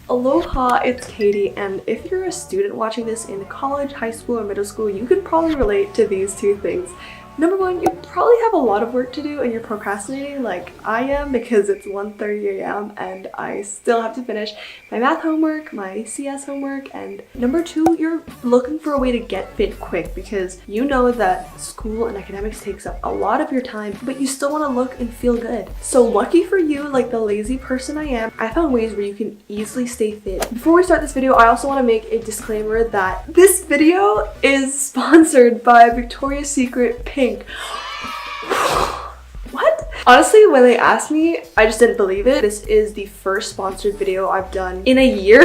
Aloha, it's Katie, and if you're a student watching this in college, high school, or middle school, you could probably relate to these two things. Number one, you probably have a lot of work to do and you're procrastinating like I am because it's 1:30 a.m. and I still have to finish my math homework, my CS homework, and number two, you're looking for a way to get fit quick because you know that school and academics takes up a lot of your time, but you still want to look and feel good. So lucky for you, like the lazy person I am, I found ways where you can easily stay fit. Before we start this video, I also want to make a disclaimer that this video is sponsored by Victoria's Secret Pink. What? Honestly, when they asked me, I just didn't believe it. This is the first sponsored video I've done in a year.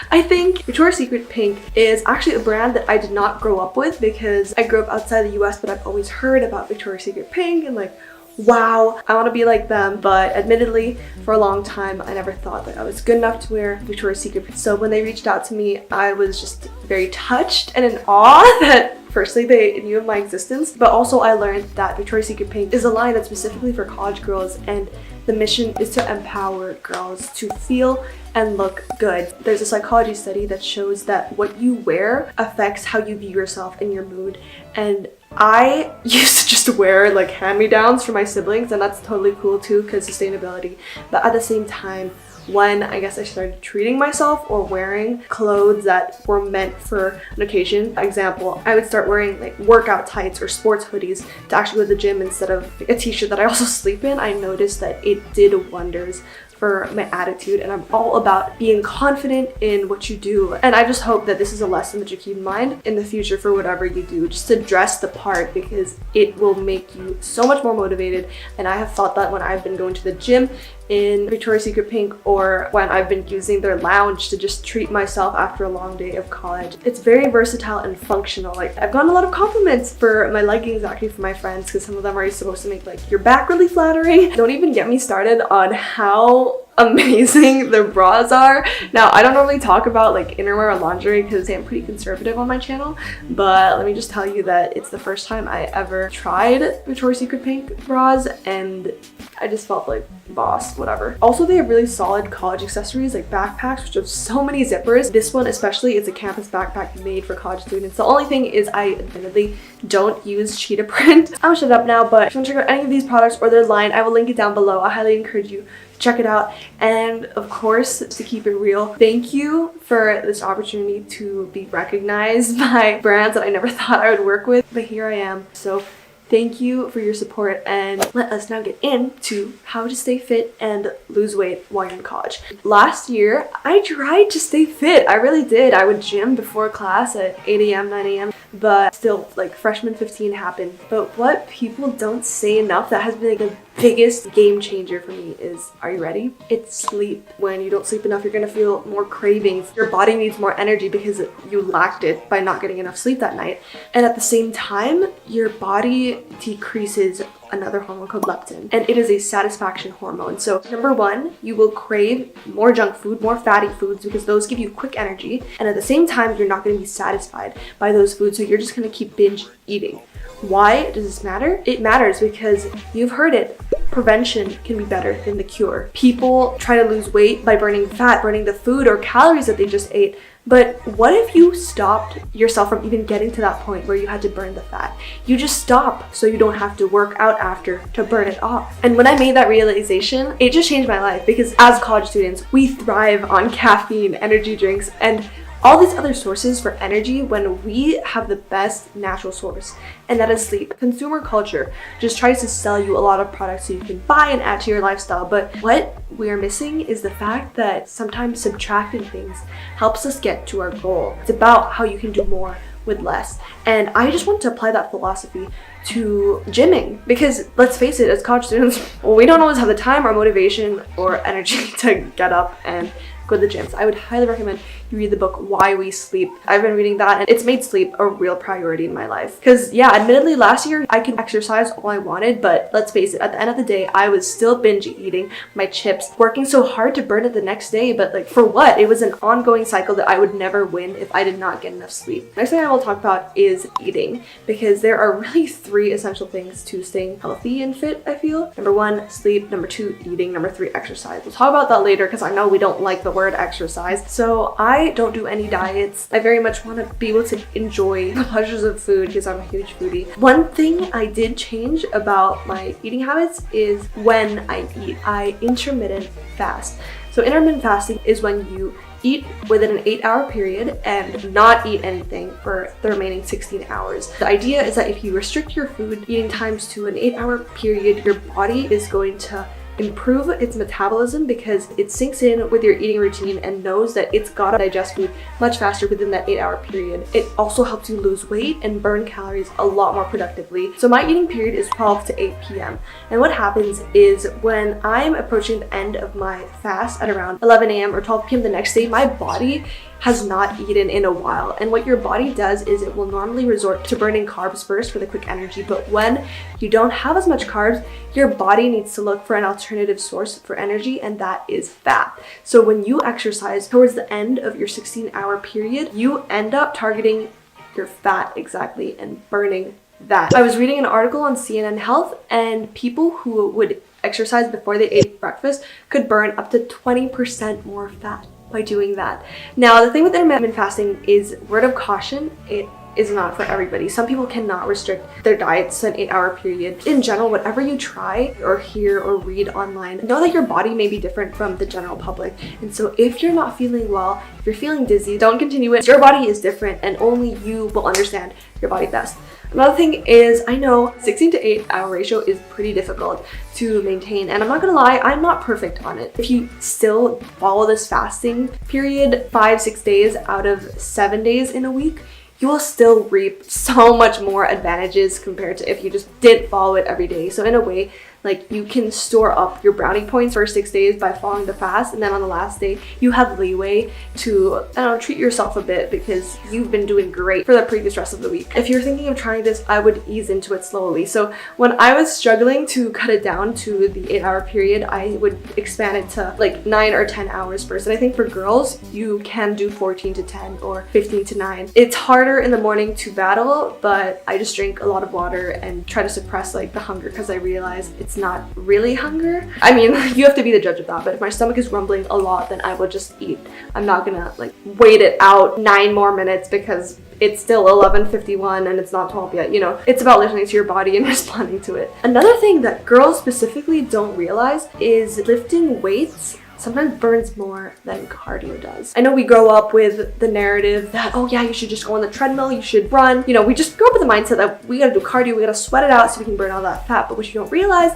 I think Victoria's Secret Pink is actually a brand that I did not grow up with because I grew up outside the US, but I've always heard about Victoria's Secret Pink and like, wow, I want to be like them. But admittedly, for a long time, I never thought that I was good enough to wear Victoria's Secret. So when they reached out to me, I was just very touched and in awe that firstly, they knew of my existence, but also I learned that Victoria's Secret Pink is a line that's specifically for college girls, and the mission is to empower girls to feel and look good. There's a psychology study that shows that what you wear affects how you view yourself and your mood, and I used to just wear like hand-me-downs for my siblings, and that's totally cool too because sustainability, but at the same time, when I guess I started treating myself or wearing clothes that were meant for an occasion. For example, I would start wearing like workout tights or sports hoodies to actually go to the gym instead of a t-shirt that I also sleep in. I noticed that it did wonders for my attitude, and I'm all about being confident in what you do. And I just hope that this is a lesson that you keep in mind in the future for whatever you do, just to dress the part because it will make you so much more motivated. And I have felt that when I've been going to the gym in Victoria's Secret Pink or when I've been using their lounge to just treat myself after a long day of college. It's very versatile and functional. Like I've gotten a lot of compliments for my leggings actually from my friends because some of them are supposed to make like your back really flattering. Don't even get me started on how amazing the bras are. Now, I don't normally talk about like innerwear or lingerie because I'm pretty conservative on my channel, but let me just tell you that it's the first time I ever tried Victoria's Secret Pink bras and I just felt like boss, whatever. Also, they have really solid college accessories like backpacks, which have so many zippers. This one especially is a campus backpack made for college students. The only thing is I admittedly don't use cheetah print. I'm gonna shut up now, but if you want to check out any of these products or their line, I will link it down below. I highly encourage you to check it out. And of course, to keep it real, thank you for this opportunity to be recognized by brands that I never thought I would work with, but here I am. So thank you for your support, and let us now get into how to stay fit and lose weight while you're in college. Last year, I tried to stay fit. I really did. I would gym before class at 8 a.m., 9 a.m., but still, like freshman 15 happened. But what people don't say enough that has been like the biggest game changer for me is, are you ready? It's sleep. When you don't sleep enough, you're gonna feel more cravings. Your body needs more energy because you lacked it by not getting enough sleep that night. And at the same time, your body decreases another hormone called leptin, and it is a satisfaction hormone. So number one, you will crave more junk food, more fatty foods, because those give you quick energy, and at the same time you're not going to be satisfied by those foods, so you're just going to keep binge eating. Why does this matter? It matters because you've heard it. Prevention can be better than the cure. People try to lose weight by burning fat, burning the food or calories that they just ate. But what if you stopped yourself from even getting to that point where you had to burn the fat? You just stop so you don't have to work out after to burn it off. And when I made that realization, it just changed my life because as college students, we thrive on caffeine, energy drinks, and all these other sources for energy when we have the best natural source, and that is sleep. Consumer culture just tries to sell you a lot of products so you can buy and add to your lifestyle, but what we are missing is the fact that sometimes subtracting things helps us get to our goal. It's about how you can do more with less. And I just want to apply that philosophy to gymming because let's face it, as college students, we don't always have the time or motivation or energy to get up and go to the gym. So I would highly recommend you read the book Why We Sleep. I've been reading that and it's made sleep a real priority in my life. Because yeah, admittedly last year I could exercise all I wanted, but let's face it, at the end of the day, I was still binge eating my chips, working so hard to burn it the next day, but like for what? It was an ongoing cycle that I would never win if I did not get enough sleep. Next thing I will talk about is eating, because there are really 3 essential things to staying healthy and fit, I feel. Number 1, sleep. Number 2, eating. Number 3, exercise. We'll talk about that later because I know we don't like the the word exercise. So I don't do any diets. I very much want to be able to enjoy the pleasures of food because I'm a huge foodie. One thing I did change about my eating habits is when I eat. I intermittent fast. So intermittent fasting is when you eat within an 8-hour period and not eat anything for the remaining 16 hours. The idea is that if you restrict your food eating times to an 8-hour period, your body is going to improve its metabolism because it sinks in with your eating routine and knows that it's gotta digest food much faster within that 8-hour period. It also helps you lose weight and burn calories a lot more productively. So my eating period is 12 to 8 p.m. And what happens is when I'm approaching the end of my fast at around 11 a.m. or 12 p.m. the next day, my body has not eaten in a while. And what your body does is it will normally resort to burning carbs first for the quick energy. But when you don't have as much carbs, your body needs to look for an alternative source for energy, and that is fat. So when you exercise towards the end of your 16-hour period, you end up targeting your fat exactly and burning that. I was reading an article on CNN Health, and people who would exercise before they ate breakfast could burn up to 20% more fat by doing that. Now, the thing with intermittent fasting is, word of caution, it is not for everybody. Some people cannot restrict their diets to an 8-hour period. In general, whatever you try or hear or read online, know that your body may be different from the general public. And so if you're not feeling well, if you're feeling dizzy, don't continue it. Your body is different and only you will understand your body best. Another thing is, I know 16 to 8 hour ratio is pretty difficult to maintain, and I'm not gonna lie, I'm not perfect on it. If you still follow this fasting period 5-6 days out of 7 days in a week, you will still reap so much more advantages compared to if you just didn't follow it every day. So in a way, like, you can store up your brownie points for 6 days by following the fast, and then on the last day you have leeway to, I don't know, treat yourself a bit because you've been doing great for the previous rest of the week. If you're thinking of trying this, I would ease into it slowly. So when I was struggling to cut it down to the 8-hour period, I would expand it to like 9 or 10 hours first. And I think for girls, you can do 14 to 10 or 15 to 9. It's harder in the morning to battle, but I just drink a lot of water and try to suppress like the hunger because I realize it's not really hunger. I mean, you have to be the judge of that, but if my stomach is rumbling a lot, then I will just eat. I'm not gonna like wait it out 9 more minutes because it's still 11:51 and it's not 12 yet, you know. It's about listening to your body and responding to it. Another thing that girls specifically don't realize is lifting weights sometimes burns more than cardio does. I know we grow up with the narrative that, oh yeah, you should just go on the treadmill, you should run. You know, we just grow up with the mindset that we gotta do cardio, we gotta sweat it out so we can burn all that fat. But what you don't realize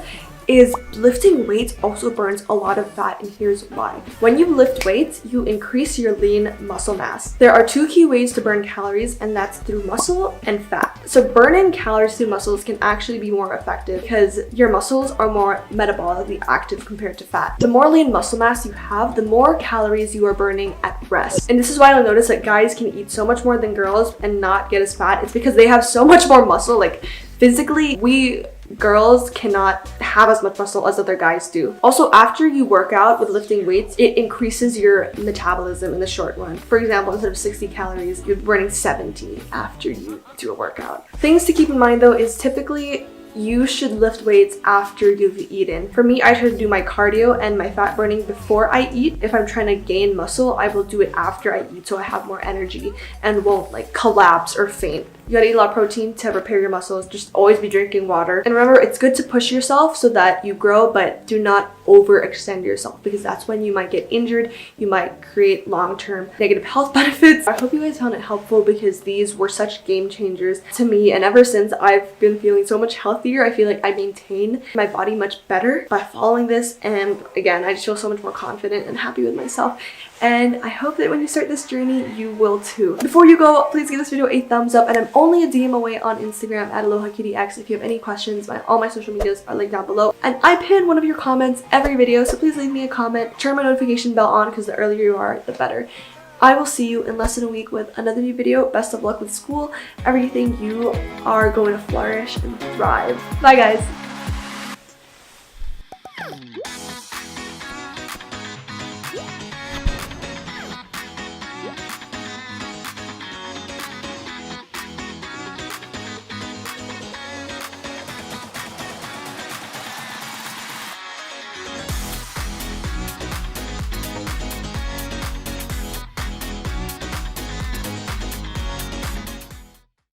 is lifting weights also burns a lot of fat, and here's why. When you lift weights, you increase your lean muscle mass. There are 2 key ways to burn calories, and that's through muscle and fat. So burning calories through muscles can actually be more effective because your muscles are more metabolically active compared to fat. The more lean muscle mass you have, the more calories you are burning at rest. And this is why you'll notice that guys can eat so much more than girls and not get as fat. It's because they have so much more muscle. Like, physically, we girls cannot have as much muscle as other guys do. Also, after you work out with lifting weights, it increases your metabolism in the short run. For example, instead of 60 calories, you're burning 70 after you do a workout. Things to keep in mind though is typically you should lift weights after you've eaten. For me, I try to do my cardio and my fat burning before I eat. If I'm trying to gain muscle, I will do it after I eat so I have more energy and won't like collapse or faint. You gotta eat a lot of protein to repair your muscles. Just always be drinking water. And remember, it's good to push yourself so that you grow, but do not overextend yourself because that's when you might get injured. You might create long-term negative health benefits. I hope you guys found it helpful because these were such game changers to me. And ever since, I've been feeling so much healthier. I feel like I maintain my body much better by following this. And again, I just feel so much more confident and happy with myself. And I hope that when you start this journey, you will too. Before you go, please give this video a thumbs up, and I'm only a DM away on Instagram at AlohaKittyX. If you have any questions, all my social medias are linked down below. And I pin one of your comments every video, so please leave me a comment. Turn my notification bell on because the earlier you are, the better. I will see you in less than a week with another new video. Best of luck with school, everything. You are going to flourish and thrive. Bye guys.